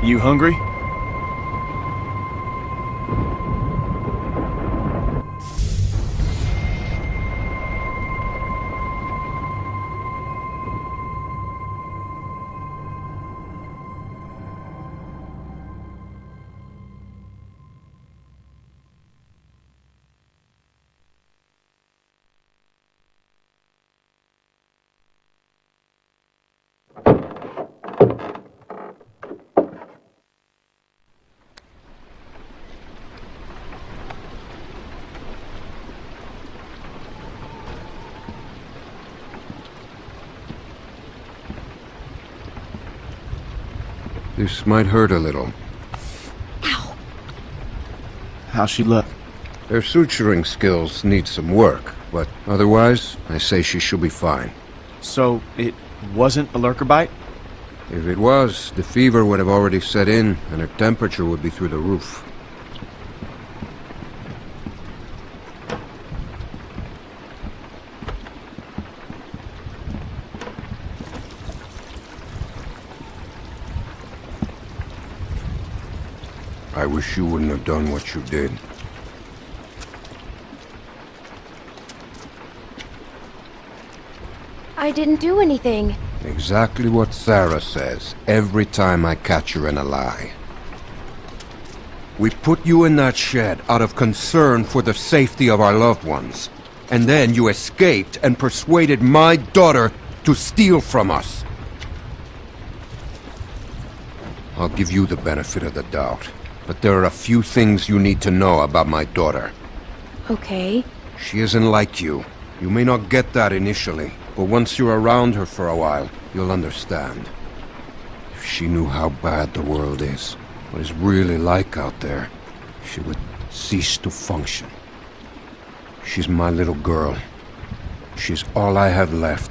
You hungry? This might hurt a little. Ow. How's she look? Her suturing skills need some work, but otherwise, I say she should be fine. So, it wasn't a lurker bite? If it was, the fever would have already set in, and her temperature would be through the roof. I wish you wouldn't have done what you did. I didn't do anything. Exactly what Sarah says, every time I catch her in a lie. We put you in that shed out of concern for the safety of our loved ones. And then you escaped and persuaded my daughter to steal from us. I'll give you the benefit of the doubt, but there are a few things you need to know about my daughter. Okay. She isn't like you. You may not get that initially, but once you're around her for a while, you'll understand. If she knew how bad the world is, what it's really like out there, she would cease to function. She's my little girl. She's all I have left,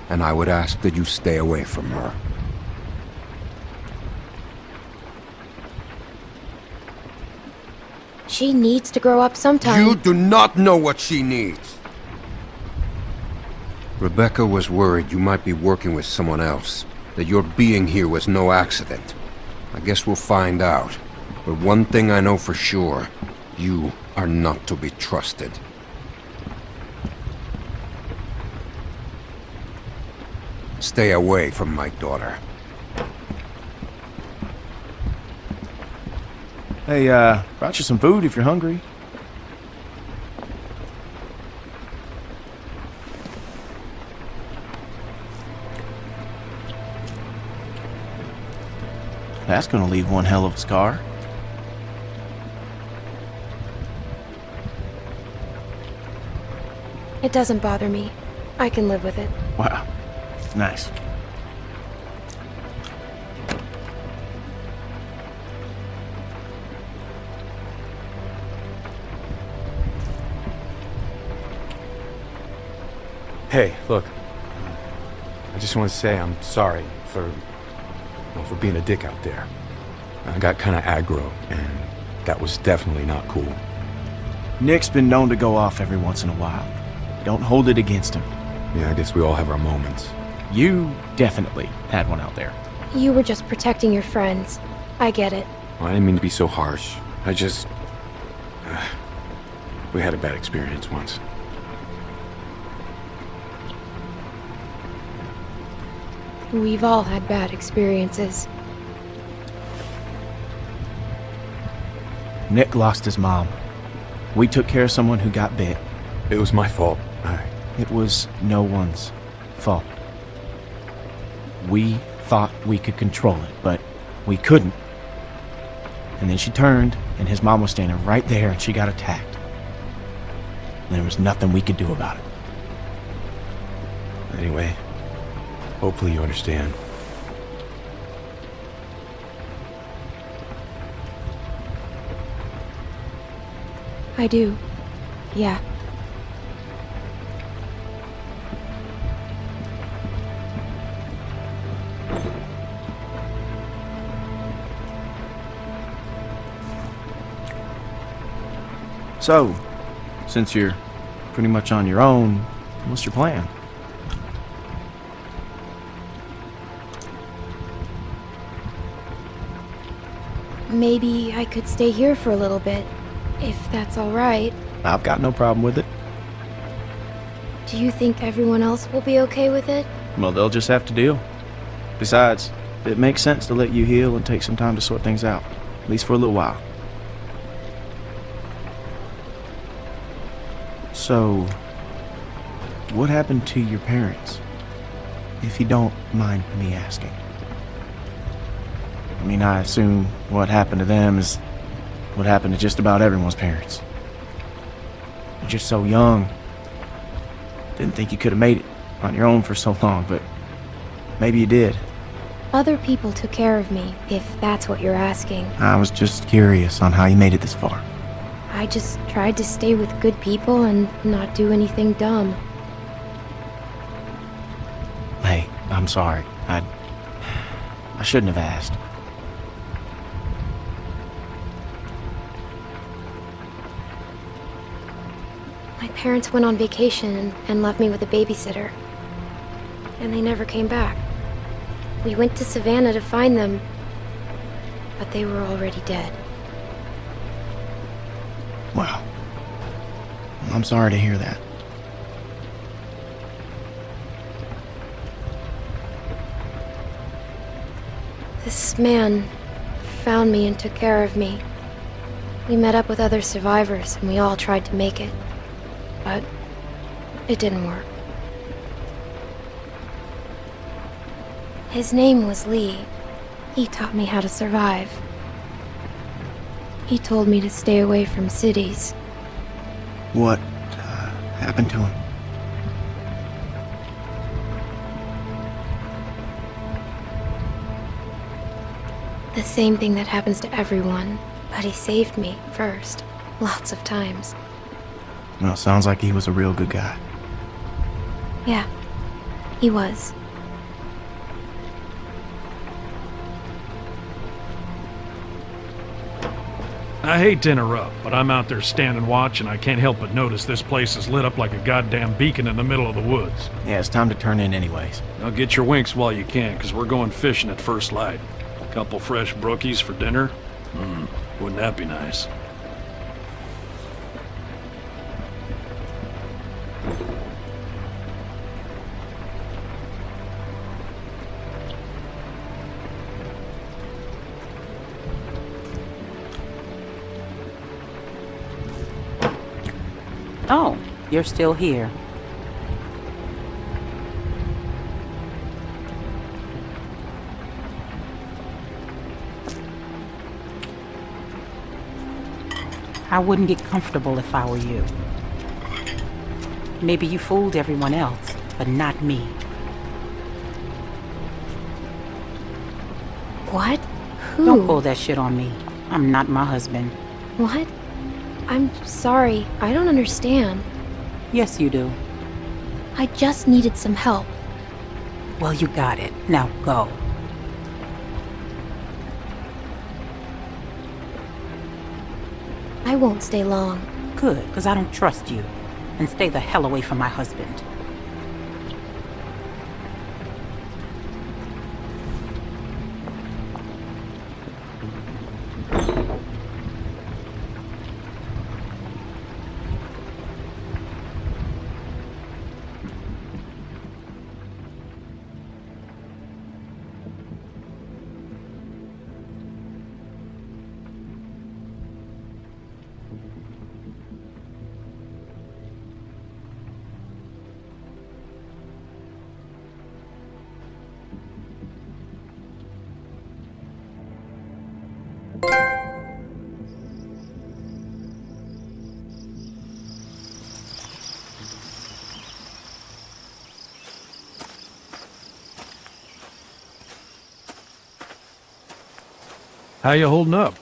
and I would ask that you stay away from her. She needs to grow up sometime. You do not know what she needs! Rebecca was worried you might be working with someone else, that your being here was no accident. I guess we'll find out. But one thing I know for sure, you are not to be trusted. Stay away from my daughter. Hey, brought you some food if you're hungry. That's gonna leave one hell of a scar. It doesn't bother me. I can live with it. Wow. Nice. Hey, look. I just want to say I'm sorry for being a dick out there. I got kind of aggro, and that was definitely not cool. Nick's been known to go off every once in a while. Don't hold it against him. Yeah, I guess we all have our moments. You definitely had one out there. You were just protecting your friends. I get it. Well, I didn't mean to be so harsh. I just... we had a bad experience once. We've all had bad experiences. Nick lost his mom. We took care of someone who got bit. It was my fault. It was no one's fault. We thought we could control it, but we couldn't. And then she turned, and his mom was standing right there, and she got attacked. And there was nothing we could do about it. Anyway, hopefully you understand. I do. Yeah. So, since you're pretty much on your own, what's your plan? maybe I could stay here for a little bit, if that's all right. I've got no problem with it. Do you think everyone else will be okay with it? Well, they'll just have to deal. Besides, it makes sense to let you heal and take some time to sort things out, at least for a little while. So, what happened to your parents? If you don't mind me asking. I mean, I assume what happened to them is what happened to just about everyone's parents. You're just so young. Didn't think you could have made it on your own for so long, but maybe you did. Other people took care of me, if that's what you're asking. I was just curious on how you made it this far. I just tried to stay with good people and not do anything dumb. Hey, I'm sorry. I shouldn't have asked. My parents went on vacation and left me with a babysitter. And they never came back. We went to Savannah to find them, but they were already dead. Wow. I'm sorry to hear that. This man found me and took care of me. We met up with other survivors and we all tried to make it. But it didn't work. His name was Lee. He taught me how to survive. He told me to stay away from cities. What happened to him? The same thing that happens to everyone, but he saved me first, lots of times. Well, sounds like he was a real good guy. Yeah, he was. I hate to interrupt, but I'm out there standing watch and I can't help but notice this place is lit up like a goddamn beacon in the middle of the woods. Yeah, it's time to turn in anyways. Now get your winks while you can, because we're going fishing at first light. Couple fresh brookies for dinner? Wouldn't that be nice? Oh, you're still here. I wouldn't get comfortable if I were you. Maybe you fooled everyone else, but not me. What? Who? Don't pull that shit on me. I'm not my husband. What? I'm sorry, I don't understand. Yes, you do. I just needed some help. Well, you got it. Now go. I won't stay long. Good, because I don't trust you. And stay the hell away from my husband. How you holding up?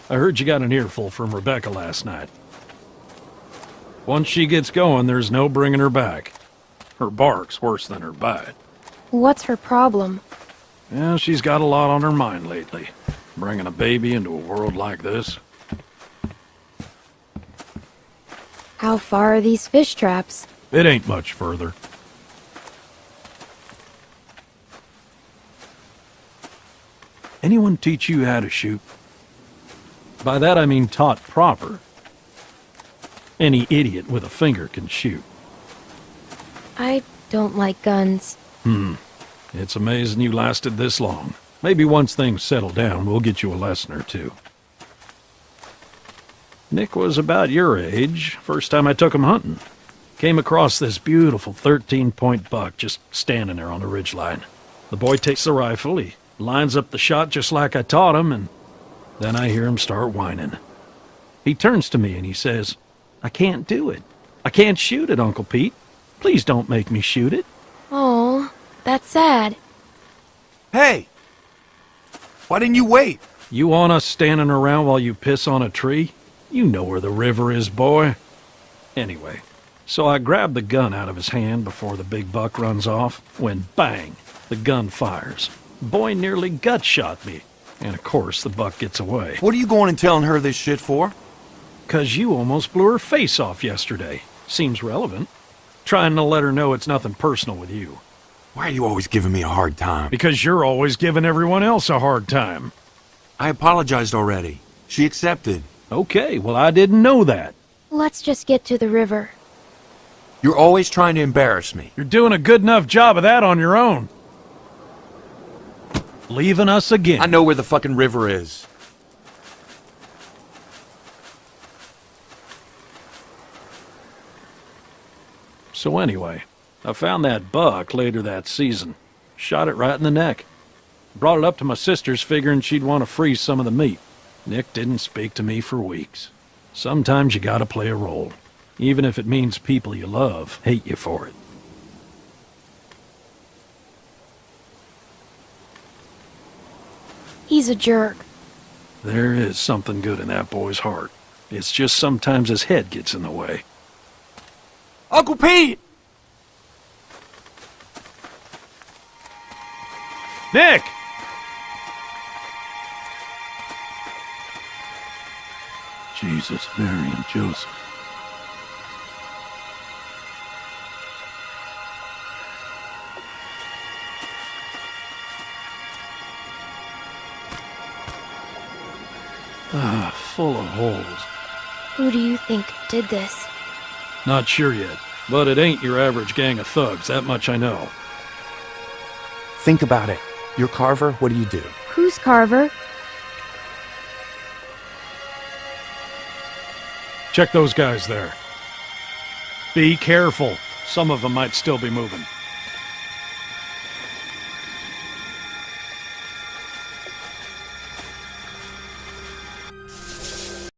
I heard you got an earful from Rebecca last night. Once she gets going, there's no bringing her back. Her bark's worse than her bite. What's her problem? Yeah, she's got a lot on her mind lately. Bringing a baby into a world like this. How far are these fish traps? It ain't much further. Anyone teach you how to shoot? By that I mean taught proper. Any idiot with a finger can shoot. I don't like guns. It's amazing you lasted this long. Maybe once things settle down, we'll get you a lesson or two. Nick was about your age, first time I took him hunting. Came across this beautiful 13-point buck just standing there on the ridgeline. The boy takes the rifle, he lines up the shot just like I taught him, and then I hear him start whining. He turns to me and he says, "I can't do it. I can't shoot it, Uncle Pete. Please don't make me shoot it." Oh, that's sad. Hey! Why didn't you wait? You want us standing around while you piss on a tree? You know where the river is, boy. Anyway, so I grabbed the gun out of his hand before the big buck runs off, when bang, the gun fires. Boy nearly gut shot me, and of course the buck gets away. What are you going and telling her this shit for? 'Cause you almost blew her face off yesterday. Seems relevant. Trying to let her know it's nothing personal with you. Why are you always giving me a hard time? Because you're always giving everyone else a hard time. I apologized already. She accepted. Okay, well I didn't know that. Let's just get to the river. You're always trying to embarrass me. You're doing a good enough job of that on your own. Leaving us again. I know where the fucking river is. So anyway, I found that buck later that season. Shot it right in the neck. Brought it up to my sister's figuring she'd want to freeze some of the meat. Nick didn't speak to me for weeks. Sometimes you gotta play a role, even if it means people you love hate you for it. He's a jerk. There is something good in that boy's heart. It's just sometimes his head gets in the way. Uncle Pete! Nick! Jesus, Mary, and Joseph. Full of holes. Who do you think did this? Not sure yet, but it ain't your average gang of thugs, that much I know. Think about it. You're Carver, what do? Who's Carver? Check those guys there. Be careful. Some of them might still be moving.